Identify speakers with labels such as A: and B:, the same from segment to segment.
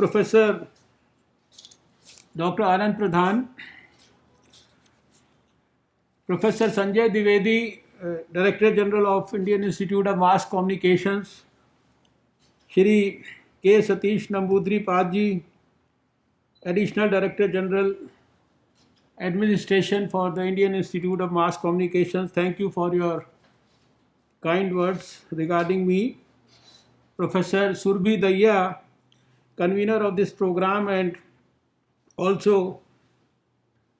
A: Professor Dr. Anand Pradhan, Professor Sanjay Dwivedi, Director General of Indian Institute of Mass Communications, Shri K. Satish Nambudri Padji, Additional Director General, Administration for the Indian Institute of Mass Communications. Thank you for your kind words regarding me. Professor Surbhi Daya, convener of this program, and also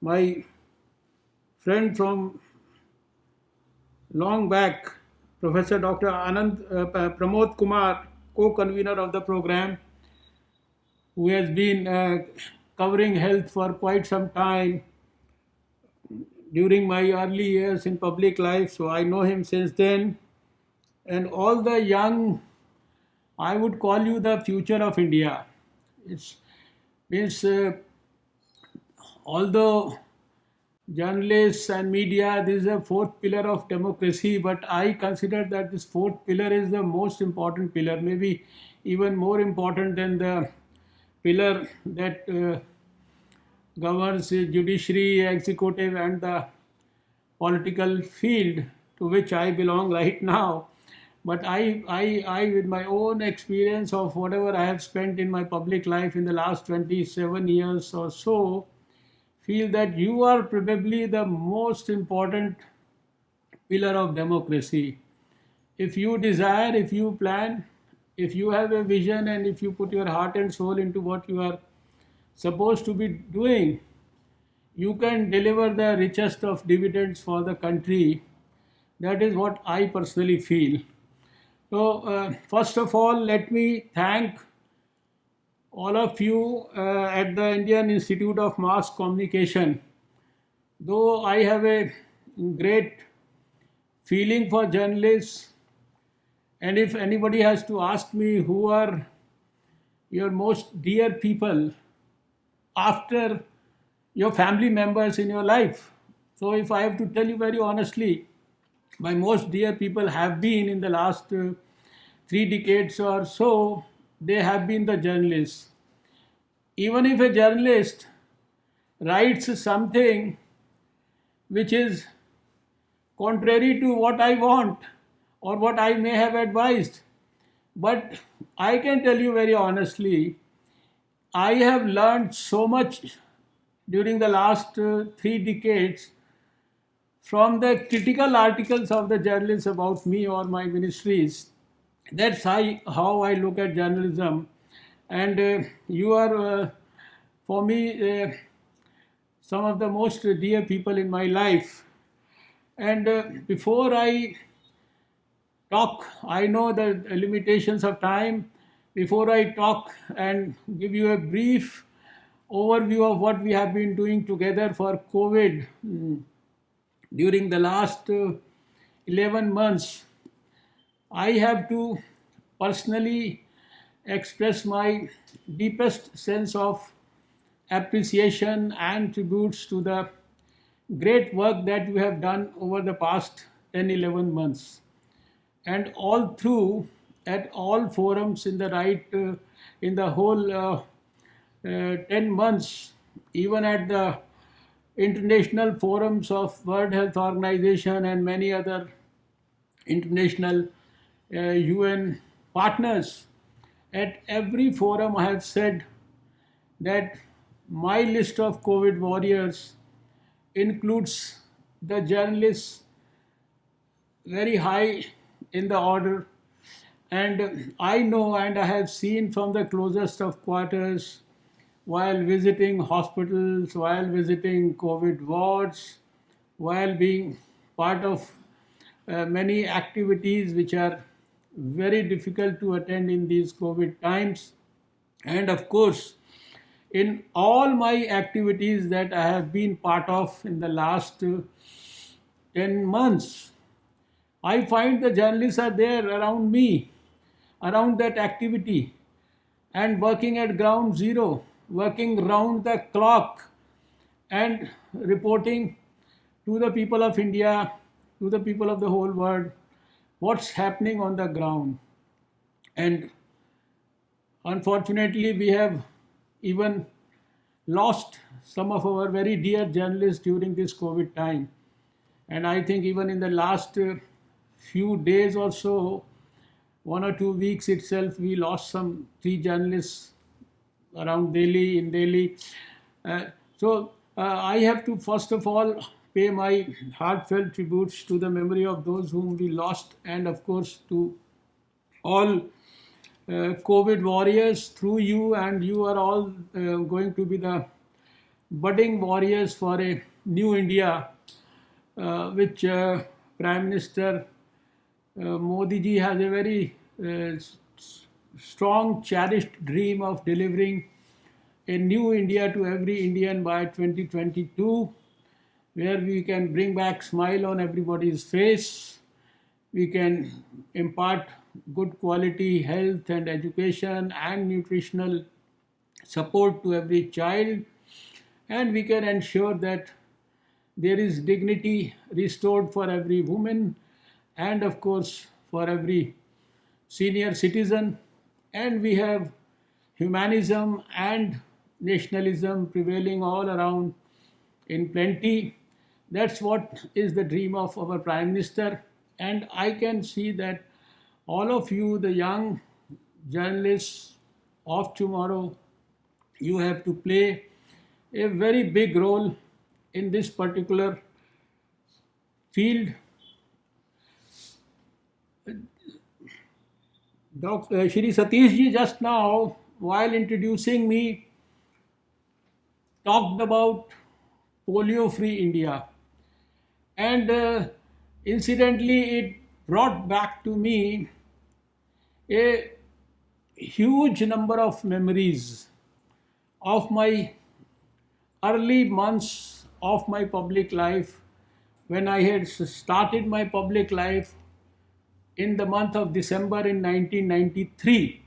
A: my friend from long back, Professor Dr. Pramod Kumar, co-convener of the program, who has been covering health for quite some time during my early years in public life, so I know him since then. And all the young, I would call you the future of India. It's means although journalists and media, this is a fourth pillar of democracy, but I consider that this fourth pillar is the most important pillar, maybe even more important than the pillar that governs judiciary, executive, and the political field to which I belong right now. But I, with my own experience of whatever I have spent in my public life in the last 27 years or so, feel that you are probably the most important pillar of democracy. If you desire, if you plan, if you have a vision, and if you put your heart and soul into what you are supposed to be doing, you can deliver the richest of dividends for the country. That is what I personally feel. So, first of all, let me thank all of you at the Indian Institute of Mass Communication. Though I have a great feeling for journalists, and if anybody has to ask me who are your most dear people after your family members in your life, so if I have to tell you very honestly, my most dear people have been in the last 3 decades or so, they have been the journalists. Even if a journalist writes something which is contrary to what I want or what I may have advised, but I can tell you very honestly, I have learned so much during the last 3 decades from the critical articles of the journalists about me or my ministries. That's how I look at journalism. And you are, for me, some of the most dear people in my life. And before I talk, I know the limitations of time. Before I talk and give you a brief overview of what we have been doing together for COVID during the last 11 months, I have to personally express my deepest sense of appreciation and tributes to the great work that you have done over the past 10, 11 months. And all through, at all forums in in the whole 10 months, even at the international forums of World Health Organization and many other international UN partners, at every forum I have said that my list of COVID warriors includes the journalists very high in the order. And I know and I have seen from the closest of quarters while visiting hospitals, while visiting COVID wards, while being part of many activities which are very difficult to attend in these COVID times. And of course, in all my activities that I have been part of in the last 10 months, I find the journalists are there around me, around that activity, and working at ground zero, working round the clock, and reporting to the people of India, to the people of the whole world, what's happening on the ground. And unfortunately, we have even lost some of our very dear journalists during this COVID time. And I think even in the last few days or so, 1 or 2 weeks itself, we lost some 3 journalists around Delhi, in Delhi. I have to first of all pay my heartfelt tributes to the memory of those whom we lost, and of course to all COVID warriors through you, and you are all going to be the budding warriors for a new India, which Prime Minister Modi ji has a very strong, cherished dream of delivering a new India to every Indian by 2022, where we can bring back smile on everybody's face. We can impart good quality health and education and nutritional support to every child, and we can ensure that there is dignity restored for every woman, and of course for every senior citizen, and we have humanism and nationalism prevailing all around in plenty. That's what is the dream of our Prime Minister, and I can see that all of you, the young journalists of tomorrow, you have to play a very big role in this particular field. Shri Satish ji just now, while introducing me, talked about polio-free India, and incidentally, it brought back to me a huge number of memories of my early months of my public life, when I had started my public life in the month of December in 1993.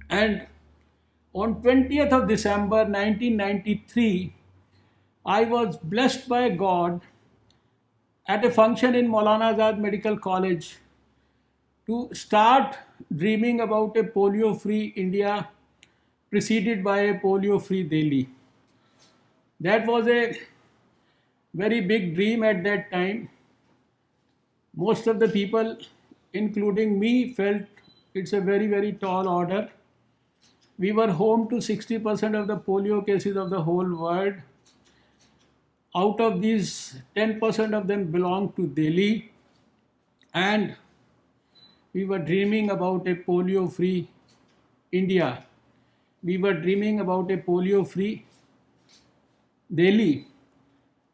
A: And on 20th of December 1993, I was blessed by God at a function in Maulana Azad Medical College to start dreaming about a polio-free India preceded by a polio-free Delhi. That was a very big dream at that time. Most of the people, including me, felt it's a very, very tall order. We were home to 60% of the polio cases of the whole world. Out of these, 10% of them belonged to Delhi, and we were dreaming about a polio-free India. We were dreaming about a polio-free Delhi.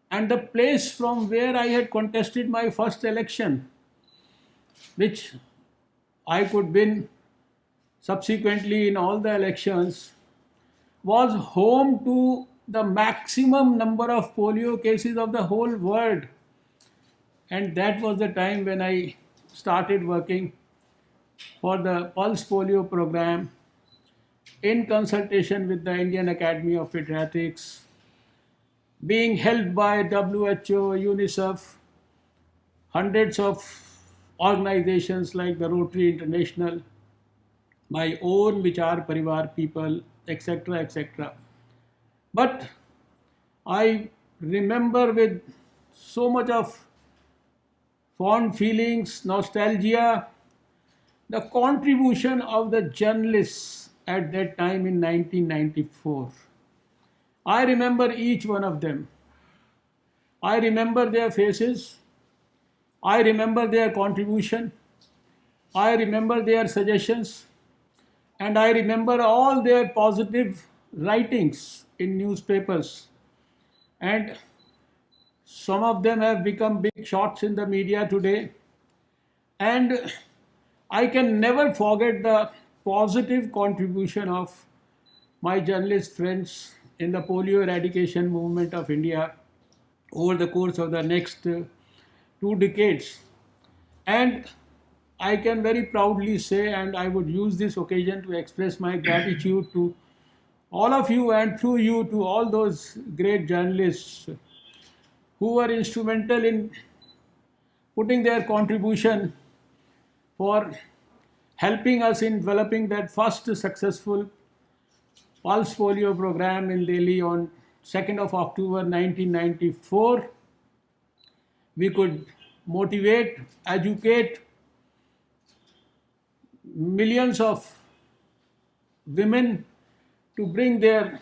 A: And the place from where I had contested my first election, which I could win subsequently in all the elections, was home to the maximum number of polio cases of the whole world. And that was the time when I started working for the Pulse Polio program in consultation with the Indian Academy of Pediatrics, being helped by WHO, UNICEF, hundreds of organizations like the Rotary International, my own Vichar Parivar people, etc., etc. But I remember with so much of fond feelings, nostalgia, the contribution of the journalists at that time in 1994. I remember each one of them. I remember their faces. I remember their contribution. I remember their suggestions. And I remember all their positive writings in newspapers. And some of them have become big shots in the media today. And I can never forget the positive contribution of my journalist friends in the polio eradication movement of India over the course of the next 2 decades. And I can very proudly say, and I would use this occasion to express my gratitude to all of you, and through you to all those great journalists who were instrumental in putting their contribution for helping us in developing that first successful pulse polio program in Delhi on 2nd of October 1994. We could motivate, educate millions of women to bring their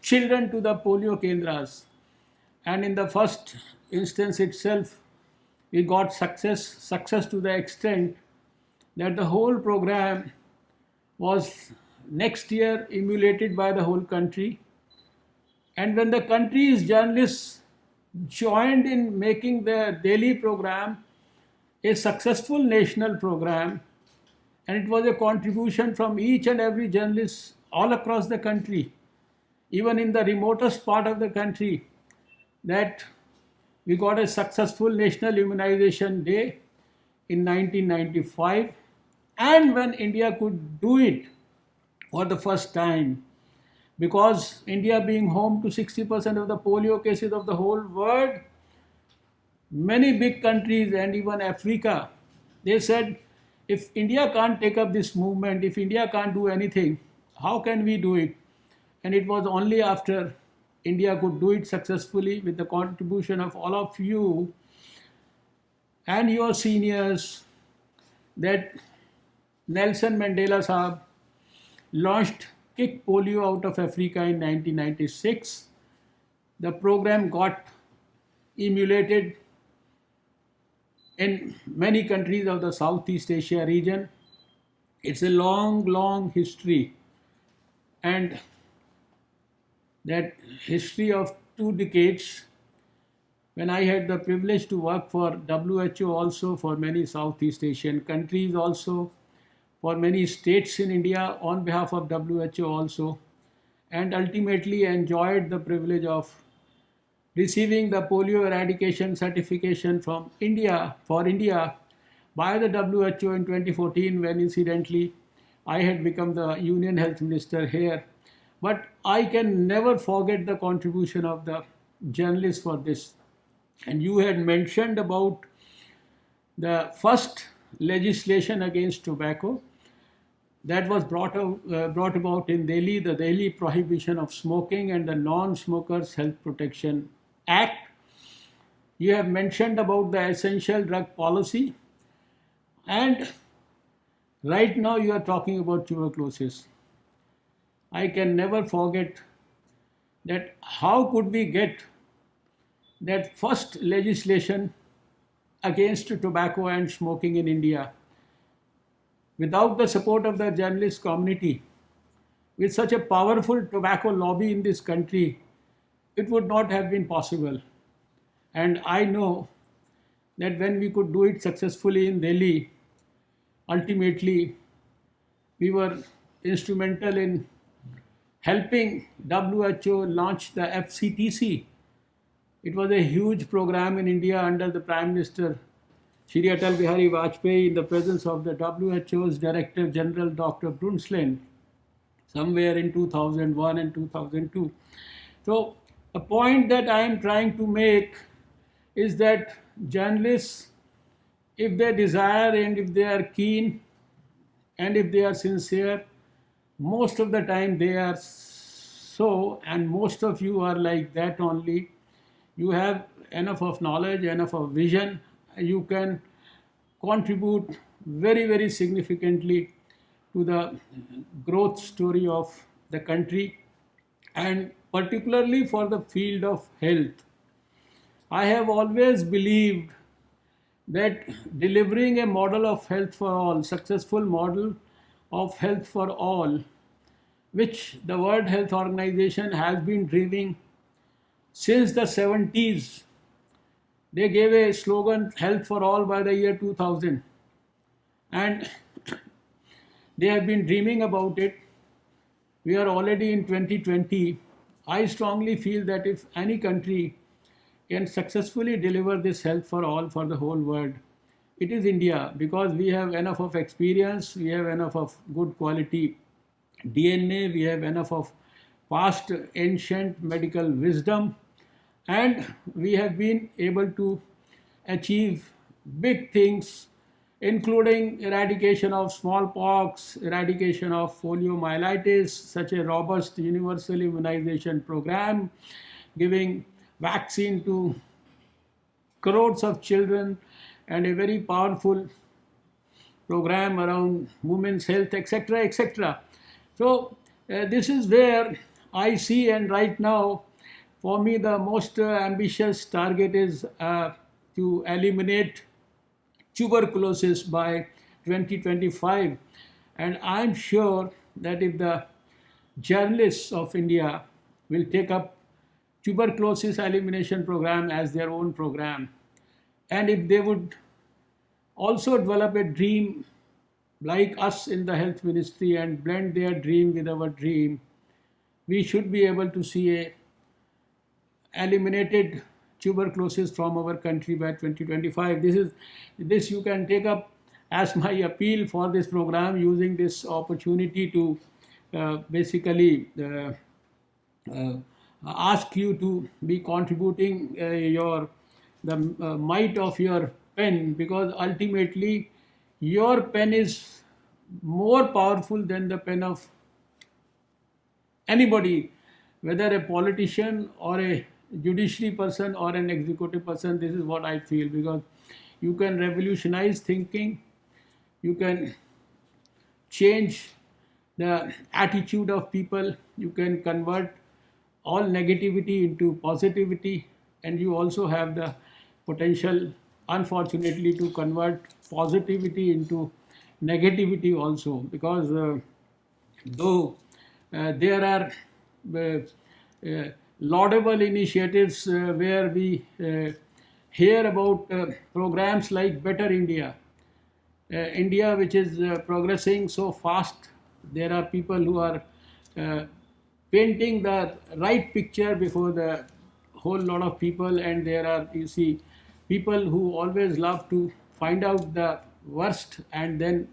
A: children to the polio kendras. And in the first instance itself, we got success to the extent that the whole program was next year emulated by the whole country. And when the country's journalists joined in making the Delhi program a successful national program, and it was a contribution from each and every journalist all across the country, even in the remotest part of the country, that we got a successful National Immunization Day in 1995. And when India could do it for the first time, because India being home to 60% of the polio cases of the whole world, many big countries and even Africa, they said, if India can't take up this movement, if India can't do anything, how can we do it? And it was only after India could do it successfully with the contribution of all of you and your seniors that Nelson Mandela Sahab launched Kick Polio Out of Africa in 1996. The program got emulated in many countries of the Southeast Asia region. It's a long history, and that history of 2 decades, when I had the privilege to work for WHO also, for many Southeast Asian countries also, for many states in India on behalf of WHO also, and ultimately enjoyed the privilege of receiving the polio eradication certification from India, for India, by the WHO in 2014, when incidentally I had become the Union Health Minister here. But I can never forget the contribution of the journalists for this. And you had mentioned about the first legislation against tobacco that was brought about in Delhi, the Delhi Prohibition of Smoking and the Non-Smokers Health Protection Act. You have mentioned about the essential drug policy, and right now you are talking about tuberculosis. I can never forget that how could we get that first legislation against tobacco and smoking in India without the support of the journalist community. With such a powerful tobacco lobby in this country, it would not have been possible. And I know that when we could do it successfully in Delhi, ultimately we were instrumental in helping WHO launch the FCTC. It was a huge program in India under the Prime Minister Shri Atal Bihari Vajpayee, in the presence of the WHO's Director General Dr. Brundtland, somewhere in 2001 and 2002. So a point that I am trying to make is that journalists, if they desire and if they are keen and if they are sincere, most of the time they are so, and most of you are like that only. You have enough of knowledge, enough of vision. You can contribute very significantly to the growth story of the country, and particularly for the field of health. I have always believed that delivering a model of health for all, successful model of health for all, which the World Health Organization has been driving since the 70s. They gave a slogan, Health for All, by the year 2000. And they have been dreaming about it. We are already in 2020. I strongly feel that if any country can successfully deliver this health for all for the whole world, it is India, because we have enough of experience, we have enough of good quality DNA, we have enough of past ancient medical wisdom, and we have been able to achieve big things including eradication of smallpox, eradication of poliomyelitis, such a robust universal immunization program, giving vaccine to crores of children, and a very powerful program around women's health, etc., etc. So this is where I see, and right now, for me, the most ambitious target is to eliminate tuberculosis by 2025. And I'm sure that if the journalists of India will take up tuberculosis elimination program as their own program, and if they would also develop a dream like us in the health ministry and blend their dream with our dream, we should be able to see a eliminated tuberculosis from our country by 2025. This you can take up as my appeal for this program, using this opportunity to basically uh, ask you to be contributing your the might of your pen, because ultimately your pen is more powerful than the pen of anybody, whether a politician or a judiciary person or an executive person. This is what I feel, because you can revolutionize thinking, you can change the attitude of people, you can convert all negativity into positivity, and you also have the potential, unfortunately, to convert positivity into negativity also, because though there are laudable initiatives where we hear about programs like Better India, India which is progressing so fast. There are people who are uh, painting the right picture before the whole lot of people, and there are, you see, people who always love to find out the worst and then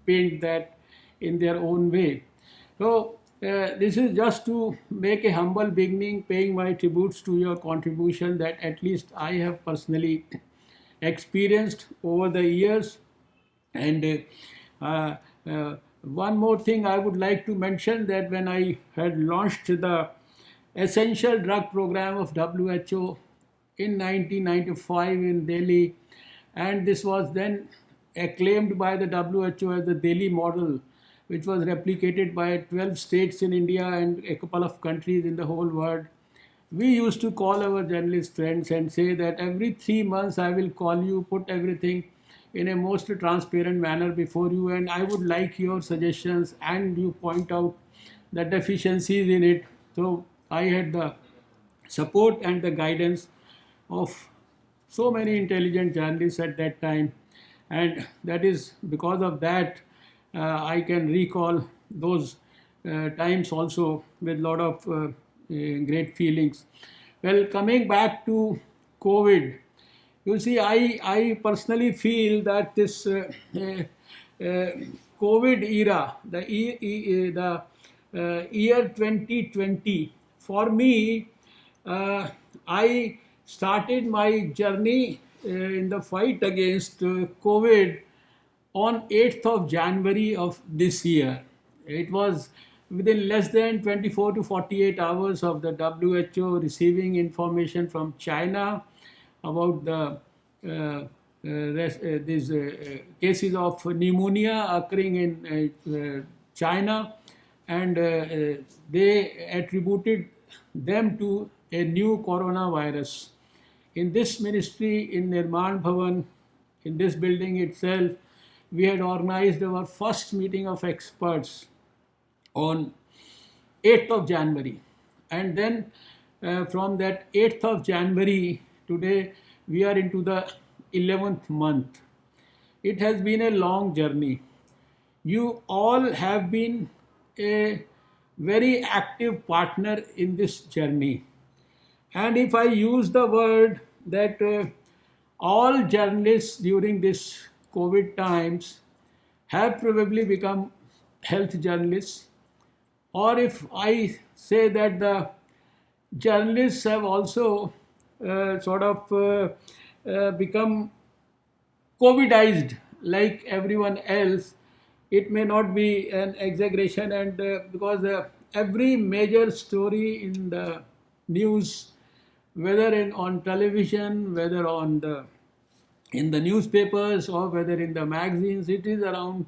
A: paint that in their own way. So this is just to make a humble beginning, paying my tributes to your contribution that at least I have personally experienced over the years. And one more thing I would like to mention, that when I had launched the essential drug program of WHO in 1995 in Delhi, and this was then acclaimed by the WHO as the Delhi model, which was replicated by 12 states in India and a couple of countries in the whole world. We used to call our journalist friends and say that every 3 months I will call you, put everything in a most transparent manner before you, and I would like your suggestions, and you point out the deficiencies in it. So I had the support and the guidance of so many intelligent journalists at that time, and that is because of that I can recall those times also with a lot of great feelings. Well, coming back to COVID, you see, I personally feel that this COVID era, the year 2020, for me, I started my journey in the fight against COVID on 8th of January of this year. It was within less than 24 to 48 hours of the WHO receiving information from China about the these cases of pneumonia occurring in China, and they attributed them to a new coronavirus. In this ministry, in Nirman Bhavan, in this building itself, we had organized our first meeting of experts on 8th of January. And then from that 8th of January, today we are into the 11th month. It has been a long journey. You all have been a very active partner in this journey. And if I use the word that all journalists during this COVID times have probably become health journalists, or if I say that the journalists have also become COVIDized, like everyone else, it may not be an exaggeration, and because every major story in the news, whether on television, whether in the newspapers, or whether in the magazines, it is around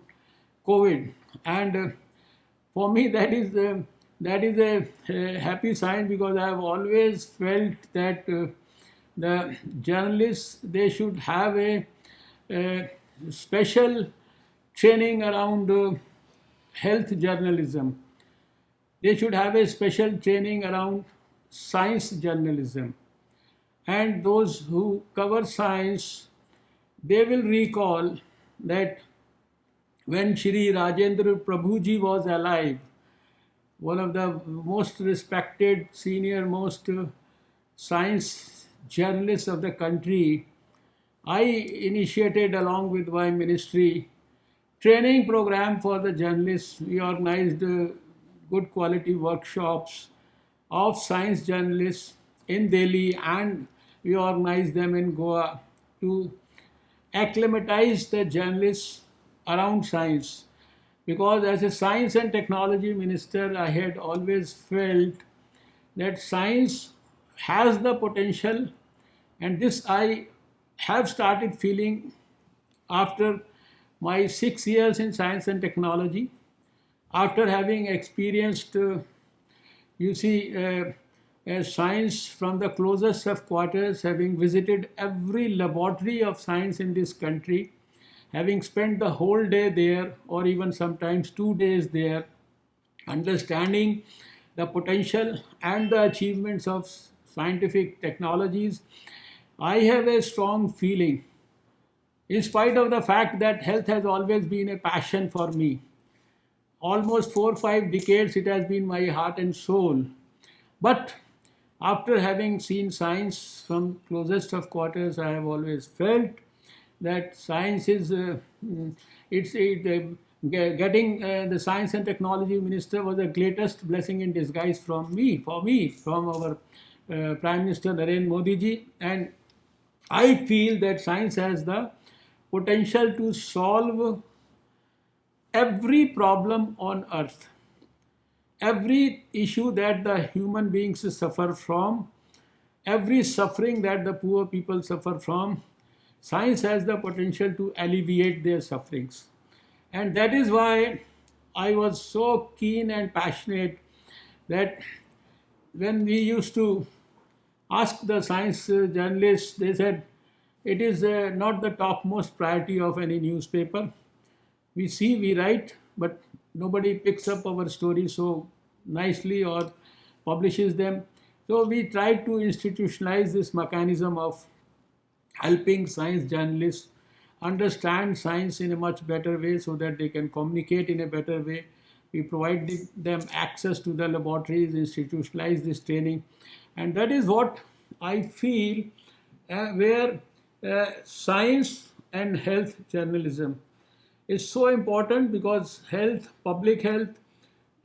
A: COVID. And for me, that is a happy sign, because I have always felt that the journalists, they should have a special training around health journalism. They should have a special training around science journalism. And those who cover science, they will recall that when Shri Rajendra Prabhuji was alive, one of the most respected, senior, most science journalists of the country, I initiated, along with my ministry, training program for the journalists. We organized good quality workshops of science journalists in Delhi, and we organized them in Goa to acclimatize the journalists around science. Because as a science and technology minister, I had always felt that science has the potential, and this I have started feeling after my 6 years in science and technology, after having experienced, science from the closest of quarters, having visited every laboratory of science in this country, having spent the whole day there, or even sometimes 2 days there, understanding the potential and the achievements of scientific technologies, I have a strong feeling, in spite of the fact that health has always been a passion for me. Almost 4 or 5 decades it has been my heart and soul. But after having seen science from closest of quarters, I have always felt that science is getting the science and technology minister was the greatest blessing in disguise from our Prime Minister Narendra Modi ji. And I feel that science has the potential to solve every problem on earth, every issue that the human beings suffer from, every suffering that the poor people suffer from. Science has the potential to alleviate their sufferings. And that is why I was so keen and passionate that when we used to ask the science journalists, they said it is not the topmost priority of any newspaper. We see, we write, but nobody picks up our stories so nicely or publishes them. So we try to institutionalize this mechanism of helping science journalists understand science in a much better way, so that they can communicate in a better way. We provide them access to the laboratories, institutionalize this training. And that is what I feel, where science and health journalism is so important, because health, public health,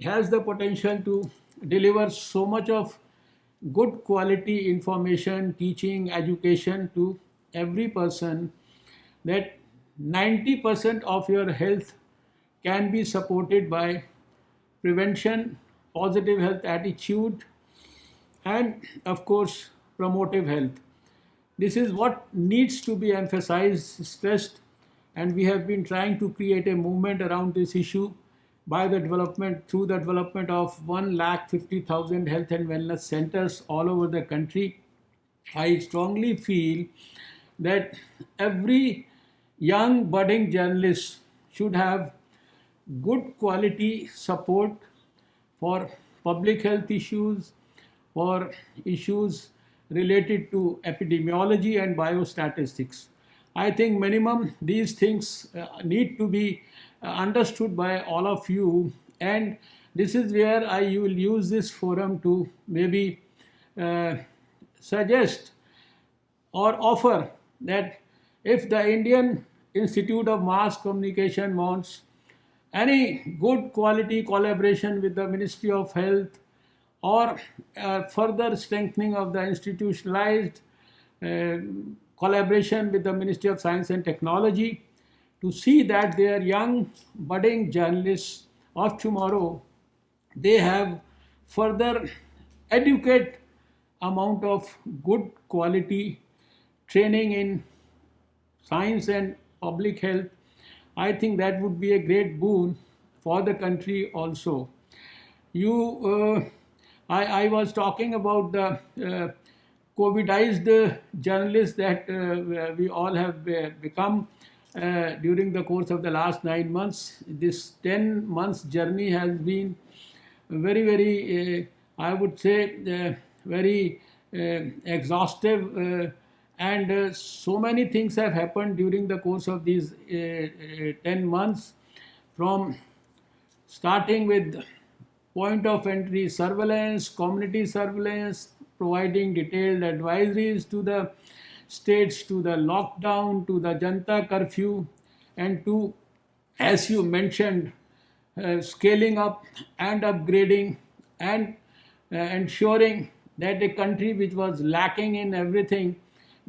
A: has the potential to deliver so much of good quality information, teaching, education to every person, that 90% of your health can be supported by prevention, positive health attitude, and of course, promotive health. This is what needs to be emphasized, stressed, and we have been trying to create a movement around this issue through the development of 1,50,000 health and wellness centers all over the country. I strongly feel that every young budding journalist should have good quality support for public health issues, for issues related to epidemiology and biostatistics. I think minimum these things need to be understood by all of you, and this is where I will use this forum to maybe uh, suggest or offer that if the Indian Institute of Mass Communication wants any good quality collaboration with the Ministry of Health, or further strengthening of the institutionalized uh, collaboration with the Ministry of Science and Technology, to see that their young budding journalists of tomorrow, they have further adequate amount of good quality training in science and public health. I think that would be a great boon for the country also. You, I was talking about the COVIDized journalists that we all have become during the course of the last 9 months. This 10 months journey has been very, very, I would say, very exhaustive, and so many things have happened during the course of these 10 months, from starting with point of entry surveillance, community surveillance, providing detailed advisories to the states, to the lockdown, to the Janta curfew, and to, as you mentioned, scaling up and upgrading and ensuring that a country which was lacking in everything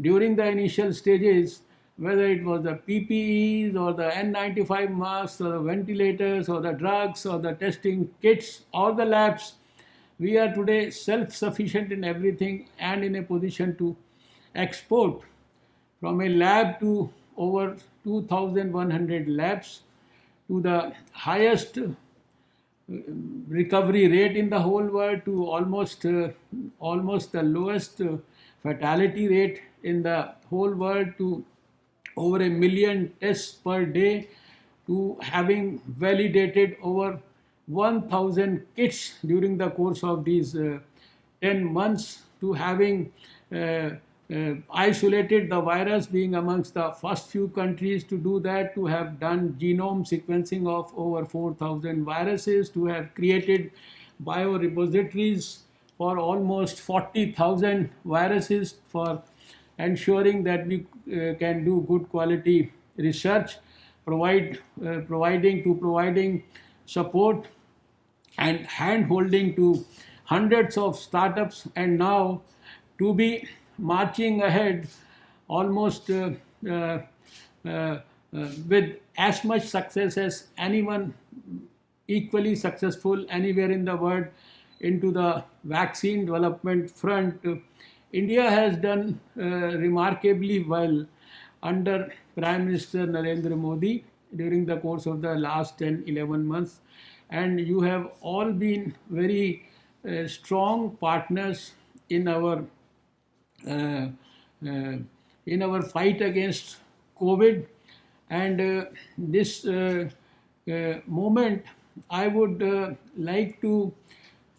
A: during the initial stages, whether it was the PPEs or the N95 masks or the ventilators or the drugs or the testing kits or the labs, we are today self-sufficient in everything and in a position to export from a lab to over 2,100 labs, to the highest recovery rate in the whole world, to almost the lowest fatality rate in the whole world, to over 1 million tests per day, to having validated over 1,000 kits during the course of these 10 months, to having isolated the virus, being amongst the first few countries to do that, to have done genome sequencing of over 4,000 viruses, to have created biorepositories for almost 40,000 viruses, for ensuring that we can do good quality research, providing support and hand holding to hundreds of startups, and now to be marching ahead almost with as much success as anyone equally successful anywhere in the world into the vaccine development front. India has done remarkably well under Prime Minister Narendra Modi during the course of the last 10-11 months, and you have all been very strong partners in our uh, fight against COVID. And this moment, I would like to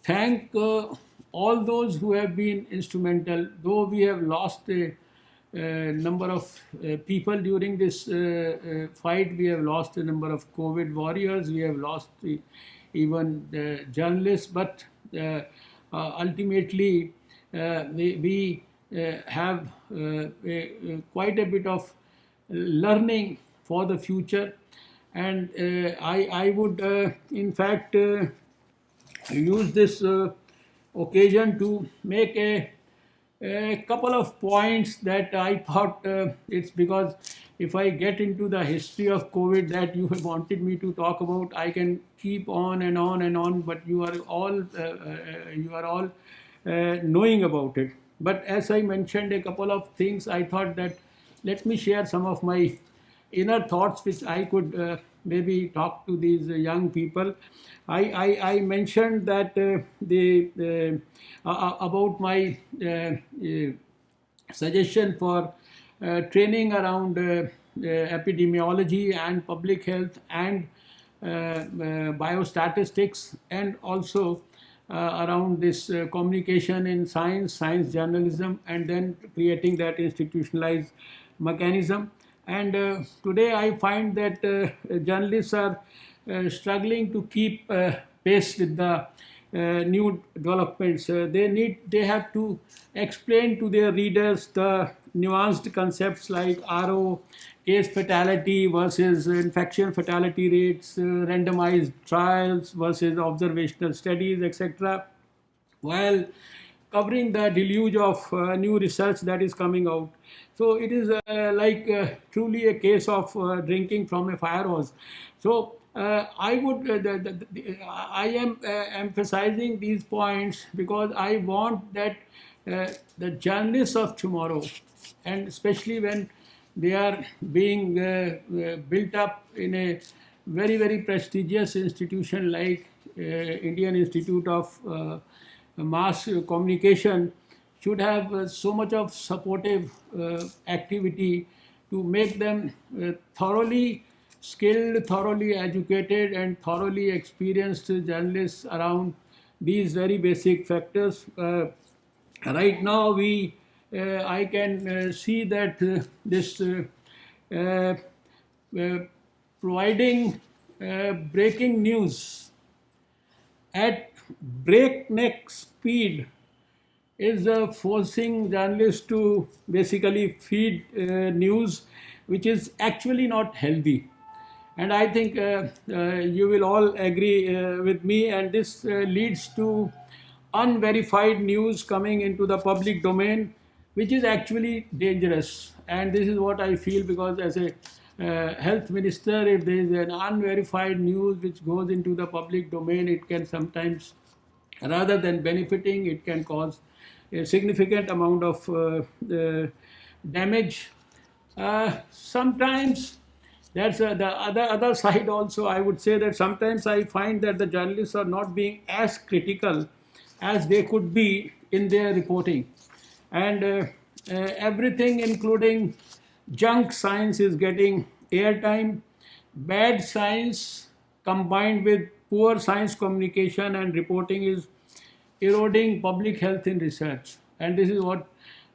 A: thank all those who have been instrumental. Though we have lost a number of people during this fight, we have lost a number of COVID warriors, we have lost even journalists, but ultimately we have quite a bit of learning for the future. And I would in fact use this occasion to make a couple of points that I thought it's because if I get into the history of COVID that you have wanted me to talk about, I can keep on and on and on, but you are all knowing about it. But as I mentioned a couple of things, I thought that let me share some of my inner thoughts which I could maybe talk to these young people. I mentioned that about my suggestion for training around epidemiology and public health and biostatistics, and also around this communication in science journalism, and then creating that institutionalized mechanism. And today I find that journalists are struggling to keep pace with the new developments. They have to explain to their readers the nuanced concepts like RO, case fatality versus infection fatality rates, randomized trials versus observational studies, etc., while covering the deluge of new research that is coming out. So it is truly a case of drinking from a fire hose. So I would, I am emphasizing these points because I want that the journalists of tomorrow, and especially when they are being built up in a very, very prestigious institution like Indian Institute of Mass Communication, should have so much of supportive activity to make them thoroughly skilled, thoroughly educated, and thoroughly experienced journalists around these very basic factors. Right now, I can see that this uh, uh, providing breaking news at breakneck speed is forcing journalists to basically feed news which is actually not healthy. And I think you will all agree with me, and this leads to unverified news coming into the public domain, which is actually dangerous. And this is what I feel, because as a health minister, if there is an unverified news which goes into the public domain, it can sometimes, rather than benefiting, it can cause a significant amount of damage. Sometimes that's the other side also. I would say that sometimes I find that the journalists are not being as critical as they could be in their reporting, and everything, including junk science, is getting airtime. Bad science combined with poor science communication and reporting is eroding public health in research. And this is what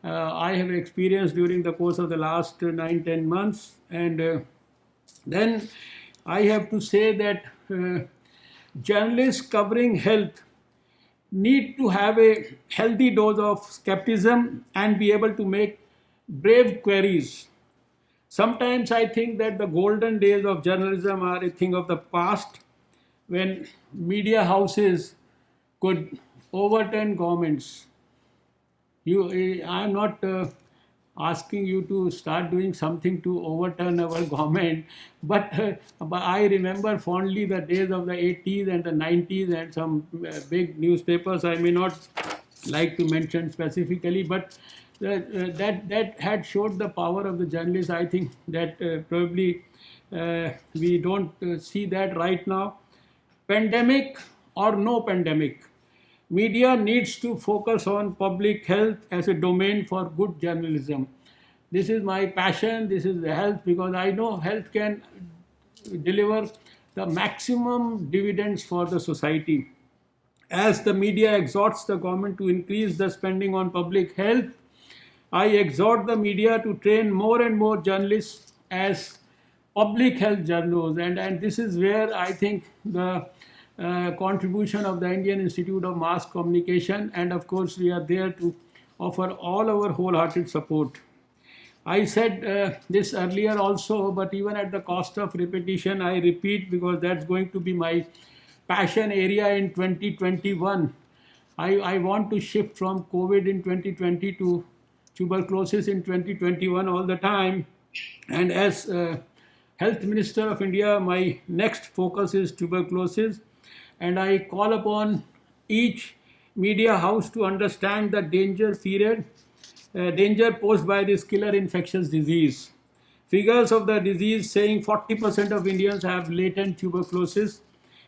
A: I have experienced during the course of the last 9-10 months. And then I have to say that journalists covering health need to have a healthy dose of skepticism and be able to make brave queries. Sometimes I think that the golden days of journalism are a thing of the past, when media houses could overturn governments. I am not asking you to start doing something to overturn our government, but I remember fondly the days of the 80s and the 90s, and some big newspapers I may not like to mention specifically, but that had showed the power of the journalists. I think that probably we don't see that right now. Pandemic or no pandemic, media needs to focus on public health as a domain for good journalism. This is my passion, this is the health, because I know health can deliver the maximum dividends for the society. As the media exhorts the government to increase the spending on public health, I exhort the media to train more and more journalists as public health journals. And this is where I think the contribution of the Indian Institute of Mass Communication, and of course we are there to offer all our wholehearted support. I said this earlier also, but even at the cost of repetition, I repeat, because that's going to be my passion area in 2021. I want to shift from COVID in 2020 to tuberculosis in 2021 all the time. And as Health Minister of India, my next focus is tuberculosis. And I call upon each media house to understand the danger posed by this killer infectious disease. Figures of the disease saying 40% of Indians have latent tuberculosis.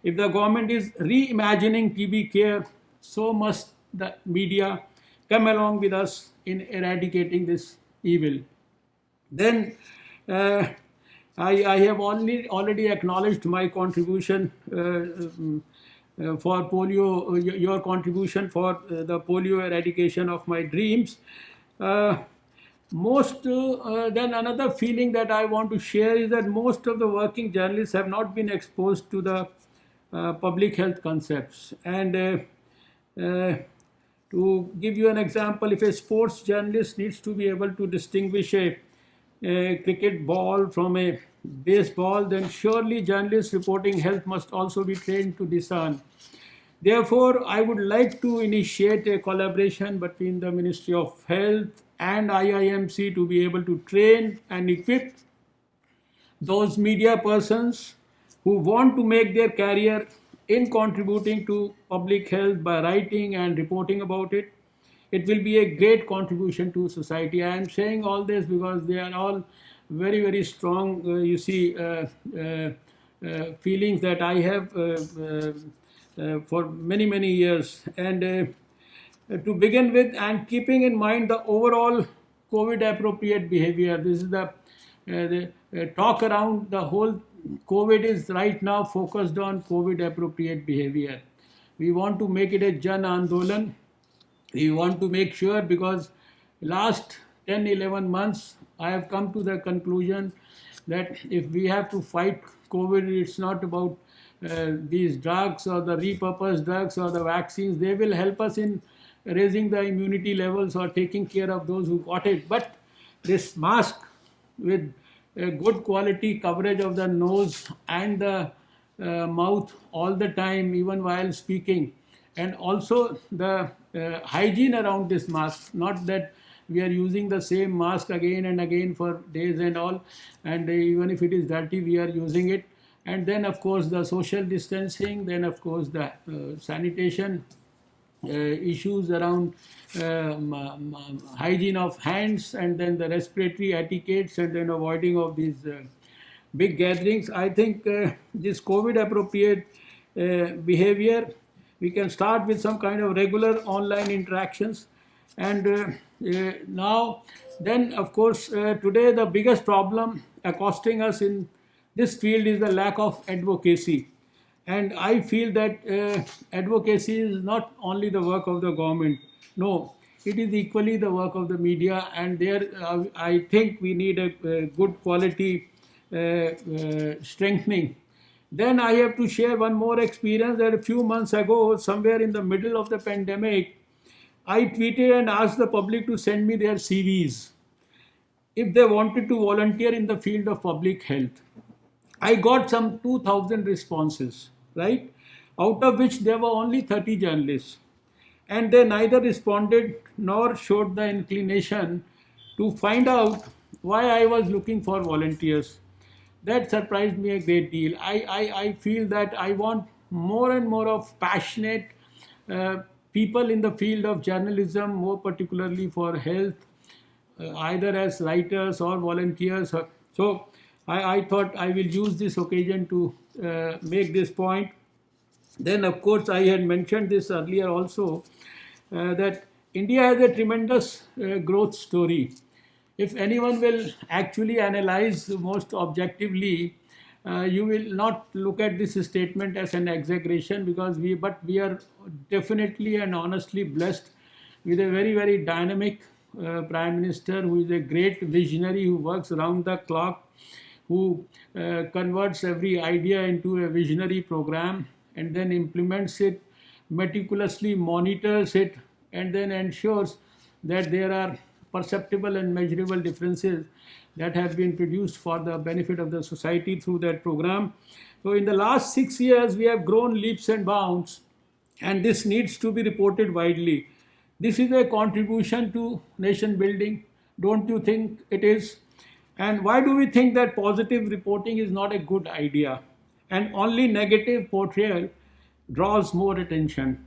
A: If the government is reimagining TB care, so must the media come along with us in eradicating this evil. Then I have already acknowledged my contribution for polio, your contribution for the polio eradication of my dreams. Then another feeling that I want to share is that most of the working journalists have not been exposed to the public health concepts. And to give you an example, if a sports journalist needs to be able to distinguish a cricket ball from a baseball, then surely journalists reporting health must also be trained to discern. Therefore, I would like to initiate a collaboration between the Ministry of Health and IIMC to be able to train and equip those media persons who want to make their career in contributing to public health by writing and reporting about it. It will be a great contribution to society. I am saying all this because they are all very, very strong, feelings that I have for many, many years. And to begin with, and keeping in mind the overall COVID appropriate behavior, this is the talk around the whole COVID is right now focused on COVID appropriate behavior. We want to make it a Jan Andolan. We want to make sure, because last 10, 11 months, I have come to the conclusion that if we have to fight COVID, it's not about these drugs or the repurposed drugs or the vaccines. They will help us in raising the immunity levels or taking care of those who got it. But this mask with a good quality coverage of the nose and the mouth all the time, even while speaking, and also the hygiene around this mask, not that we are using the same mask again and again for days and all, and even if it is dirty, we are using it. And then, of course, the social distancing, then, of course, the sanitation issues around hygiene of hands, and then the respiratory etiquettes, and then avoiding of these big gatherings. I think this COVID appropriate behavior, we can start with some kind of regular online interactions. And now, then, of course, today the biggest problem accosting us in this field is the lack of advocacy. And I feel that advocacy is not only the work of the government. No, it is equally the work of the media. And there, I think we need a good quality strengthening. Then I have to share one more experience that a few months ago, somewhere in the middle of the pandemic, I tweeted and asked the public to send me their CVs if they wanted to volunteer in the field of public health. I got some 2,000 responses, right? Out of which there were only 30 journalists. And they neither responded nor showed the inclination to find out why I was looking for volunteers. That surprised me a great deal. I feel that I want more and more of passionate people in the field of journalism, more particularly for health, either as writers or volunteers. So I thought I will use this occasion to make this point. Then, of course, I had mentioned this earlier also, that India has a tremendous growth story. If anyone will actually analyze most objectively, you will not look at this statement as an exaggeration, because we are definitely and honestly blessed with a very, very dynamic Prime Minister who is a great visionary, who works around the clock, who converts every idea into a visionary program and then implements it, meticulously monitors it, and then ensures that there are perceptible and measurable differences that have been produced for the benefit of the society through that program. So in the last 6 years, we have grown leaps and bounds, and this needs to be reported widely. This is a contribution to nation building. Don't you think it is? And why do we think that positive reporting is not a good idea and only negative portrayal draws more attention?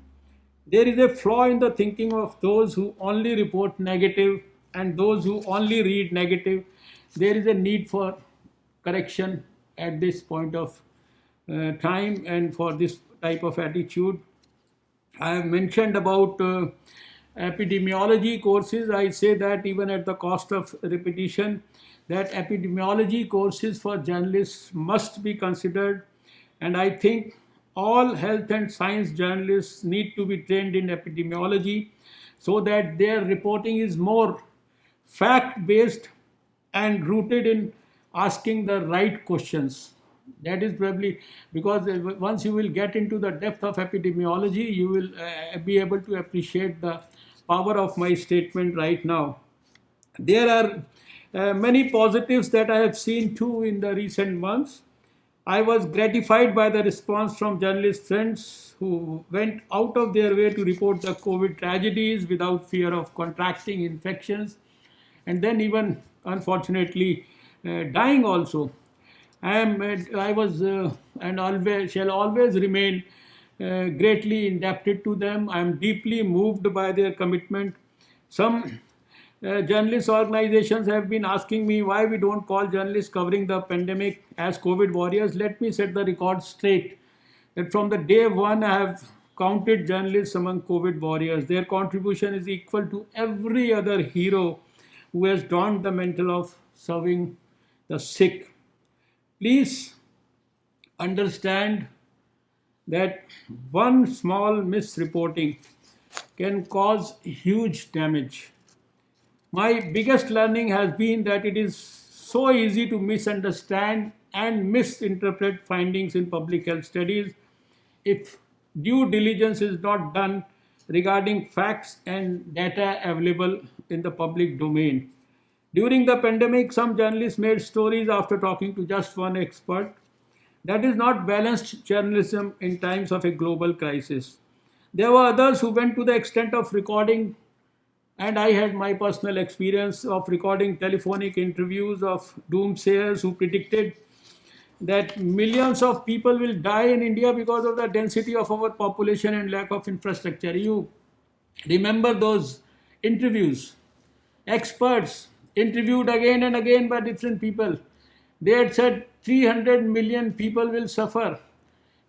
A: There is a flaw in the thinking of those who only report negative and those who only read negative. There is a need for correction at this point of time and for this type of attitude. I have mentioned about epidemiology courses. I say that even at the cost of repetition, that epidemiology courses for journalists must be considered. And I think all health and science journalists need to be trained in epidemiology so that their reporting is more fact-based and rooted in asking the right questions. That is probably because once you will get into the depth of epidemiology, you will be able to appreciate the power of my statement right now. There are many positives that I have seen too in the recent months. I was gratified by the response from journalist friends who went out of their way to report the COVID tragedies without fear of contracting infections and then even unfortunately dying also. I was and always shall always remain greatly indebted to them. I am deeply moved by their commitment. Some journalist organizations have been asking me why we don't call journalists covering the pandemic as COVID warriors. Let me set the record straight that from the day one, I have counted journalists among COVID warriors. Their contribution is equal to every other hero who has donned the mantle of serving the sick. Please understand that one small misreporting can cause huge damage. My biggest learning has been that it is so easy to misunderstand and misinterpret findings in public health studies if due diligence is not done regarding facts and data available in the public domain. During the pandemic, some journalists made stories after talking to just one expert. That is not balanced journalism in times of a global crisis. There were others who went to the extent of recording, and I had my personal experience of recording telephonic interviews of doomsayers who predicted that millions of people will die in India because of the density of our population and lack of infrastructure. You remember those interviews? Experts interviewed again and again by different people. They had said 300 million people will suffer.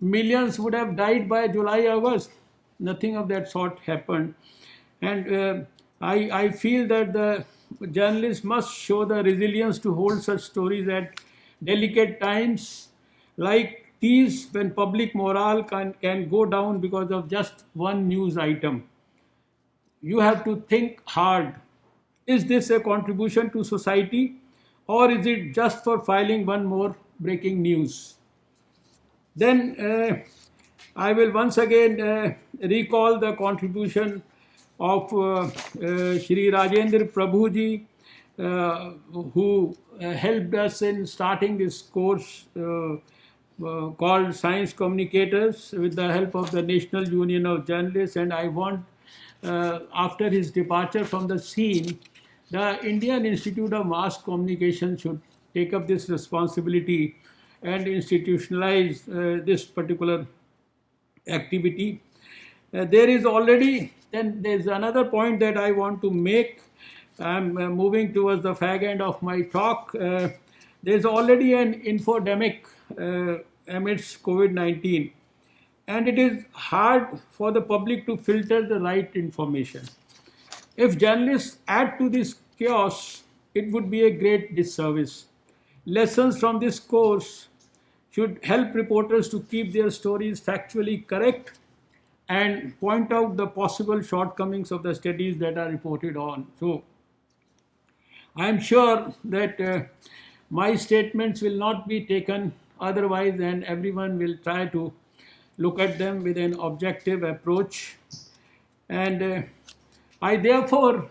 A: Millions would have died by July, August. Nothing of that sort happened. And I feel that the journalists must show the resilience to hold such stories at delicate times like these when public morale can go down because of just one news item. You have to think hard. Is this a contribution to society or is it just for filing one more breaking news? Then I will once again recall the contribution of Shri Rajendra Prabhuji, who helped us in starting this course called Science Communicators with the help of the National Union of Journalists. And I want, after his departure from the scene, the Indian Institute of Mass Communication should take up this responsibility and institutionalize this particular activity. There is already, then there's another point that I want to make. I'm moving towards the fag end of my talk. There's already an infodemic amidst COVID-19, and it is hard for the public to filter the right information. If journalists add to this chaos, it would be a great disservice. Lessons from this course should help reporters to keep their stories factually correct and point out the possible shortcomings of the studies that are reported on. So, I am sure that my statements will not be taken otherwise, and everyone will try to look at them with an objective approach. And I therefore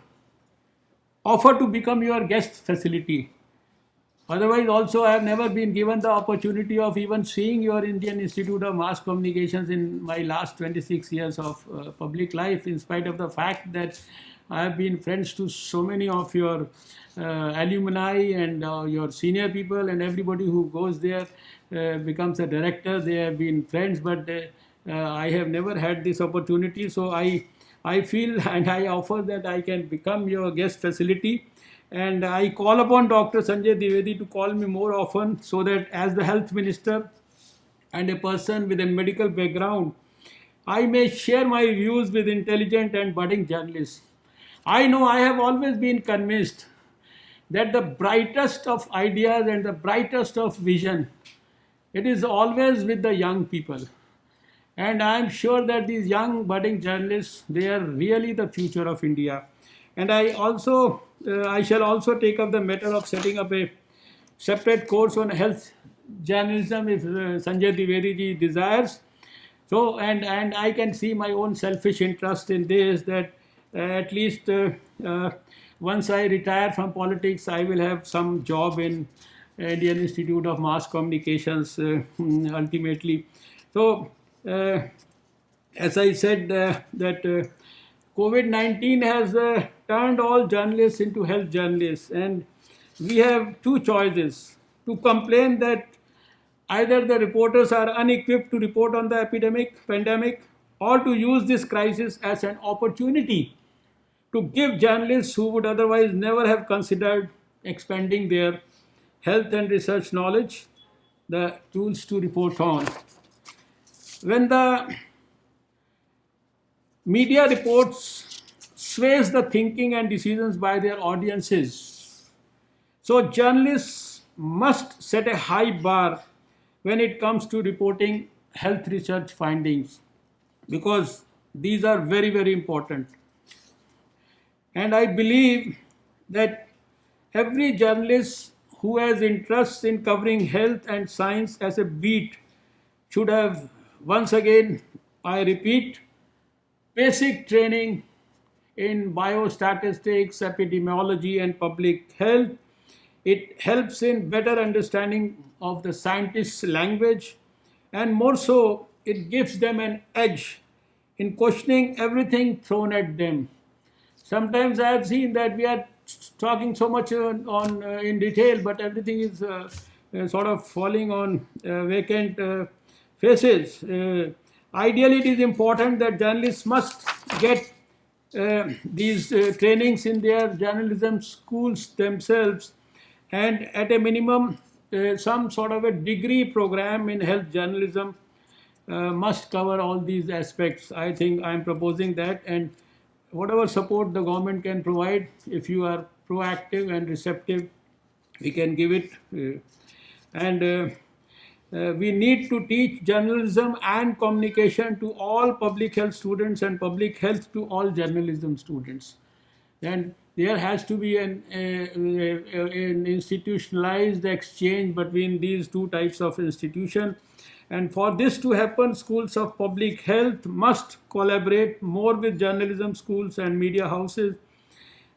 A: offer to become your guest facility. Otherwise, also, I have never been given the opportunity of even seeing your Indian Institute of Mass Communications in my last 26 years of public life, in spite of the fact that I have been friends to so many of your alumni and your senior people, and everybody who goes there becomes a director. They have been friends, but I have never had this opportunity. So I feel and I offer that I can become your guest facility. And I call upon Dr. Sanjay Dwivedi to call me more often so that as the health minister and a person with a medical background, I may share my views with intelligent and budding journalists. I know I have always been convinced that the brightest of ideas and the brightest of vision, it is always with the young people. And I am sure that these young budding journalists, they are really the future of India. And I shall also take up the matter of setting up a separate course on health journalism if Sanjay Dwivedi ji desires. So, and I can see my own selfish interest in this, that at least once I retire from politics, I will have some job in Indian Institute of Mass Communications ultimately. So, as I said, that COVID-19 has turned all journalists into health journalists, and we have two choices: to complain that either the reporters are unequipped to report on the pandemic, or to use this crisis as an opportunity to give journalists who would otherwise never have considered expanding their health and research knowledge the tools to report on. When the media reports sways the thinking and decisions by their audiences, so journalists must set a high bar when it comes to reporting health research findings, because these are very, very important. And I believe that every journalist who has interest in covering health and science as a beat should have, once again, I repeat, basic training in biostatistics, epidemiology, and public health. It helps in better understanding of the scientist's language, and more so, it gives them an edge in questioning everything thrown at them. Sometimes I have seen that we are talking so much on in detail, but everything is sort of falling on vacant faces. Ideally, it is important that journalists must get these trainings in their journalism schools themselves, and at a minimum, some sort of a degree program in health journalism must cover all these aspects. I think I'm proposing that, and whatever support the government can provide, if you are proactive and receptive, we can give it. We need to teach journalism and communication to all public health students and public health to all journalism students. Then there has to be an institutionalized exchange between these two types of institution. And for this to happen, schools of public health must collaborate more with journalism schools and media houses.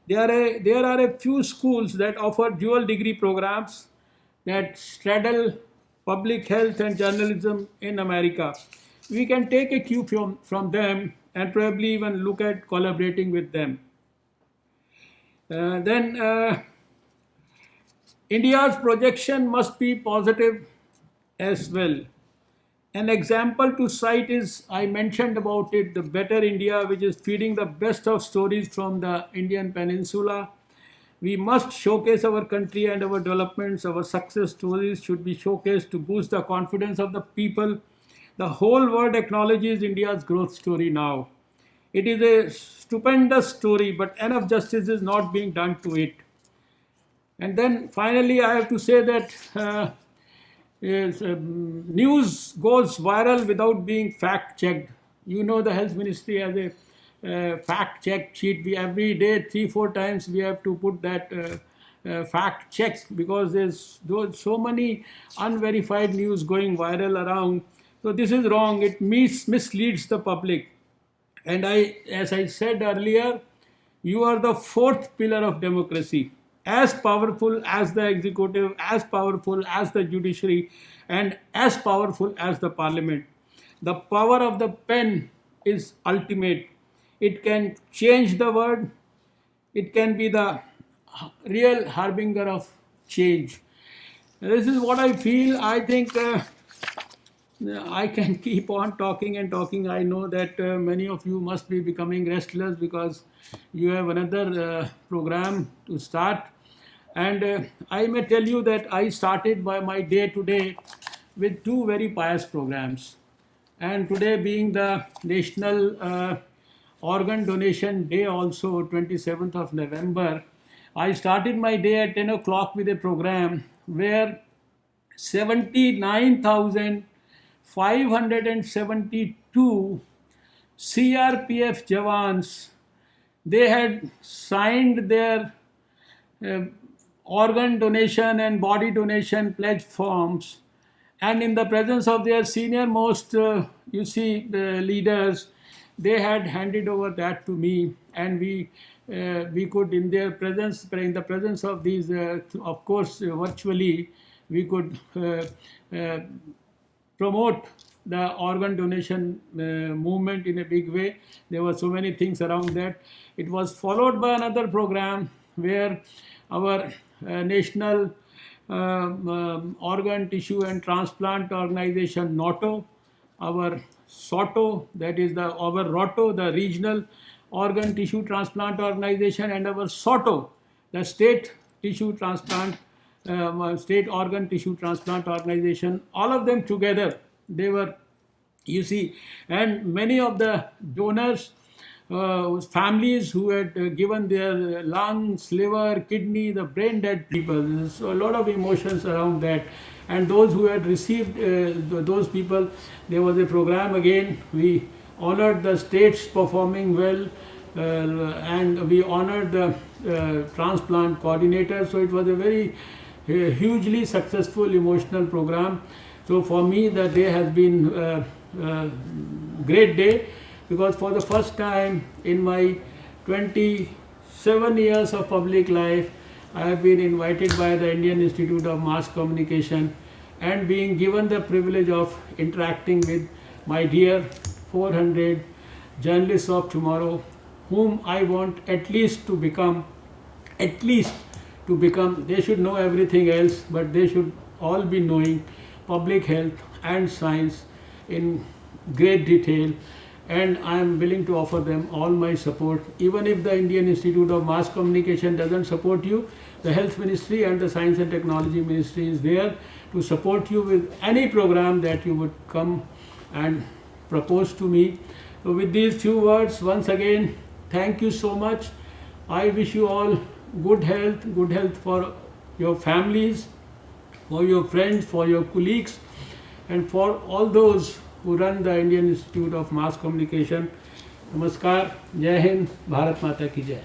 A: There are a few schools that offer dual degree programs that straddle public health and journalism in America. We can take a cue from them and probably even look at collaborating with them. Then India's projection must be positive as well. An example to cite is, I mentioned about it, the Better India, which is feeding the best of stories from the Indian peninsula. We must showcase our country and our developments. Our success stories should be showcased to boost the confidence of the people. The whole world acknowledges India's growth story now. It is a stupendous story, but enough justice is not being done to it. And then finally, I have to say that news goes viral without being fact checked. You know, the health ministry has a fact check sheet. We every day 3-4 times we have to put that fact check, because there's so many unverified news going viral around. So this is wrong. It misleads the public. And as I said earlier, you are the fourth pillar of democracy, as powerful as the executive, as powerful as the judiciary, and as powerful as the parliament. The power of the pen is ultimate. It can change the world. It can be the real harbinger of change. This is what I feel. I think I can keep on talking and talking. I know that many of you must be becoming restless because you have another program to start. And I may tell you that I started by my day today with two very pious programs. And today being the National Organ Donation Day, also 27th of November, I started my day at 10 o'clock with a program where 79,572 CRPF Jawans, they had signed their organ donation and body donation pledge forms, and in the presence of their senior most leaders, they had handed over that to me, and we we could, in their presence, in the presence of these, of course, virtually, we could promote the organ donation movement in a big way. There were so many things around that. It was followed by another program where our national organ, tissue and transplant organization, NOTO, our SOTO, that is our ROTO, the regional organ tissue transplant organization, and our SOTO, the state tissue transplant, state organ tissue transplant organization. All of them together, they were, you see, and many of the donors, families who had given their lungs, liver, kidney, the brain dead people. So a lot of emotions around that. And those who had received those people, there was a program again. We honored the states performing well, and we honored the transplant coordinator. So it was a very hugely successful emotional program. So for me, the day has been great day, because for the first time in my 27 years of public life, I have been invited by the Indian Institute of Mass Communication and being given the privilege of interacting with my dear 400 journalists of tomorrow, whom I want at least to become, they should know everything else, but they should all be knowing public health and science in great detail. And I am willing to offer them all my support. Even if the Indian Institute of Mass Communication doesn't support you, the Health Ministry and the Science and Technology Ministry is there to support you with any program that you would come and propose to me. So with these few words, once again, thank you so much. I wish you all good health for your families, for your friends, for your colleagues, and for all those who run the Indian Institute of Mass Communication. Namaskar, Jai Hind, Bharat Mata ki Jai.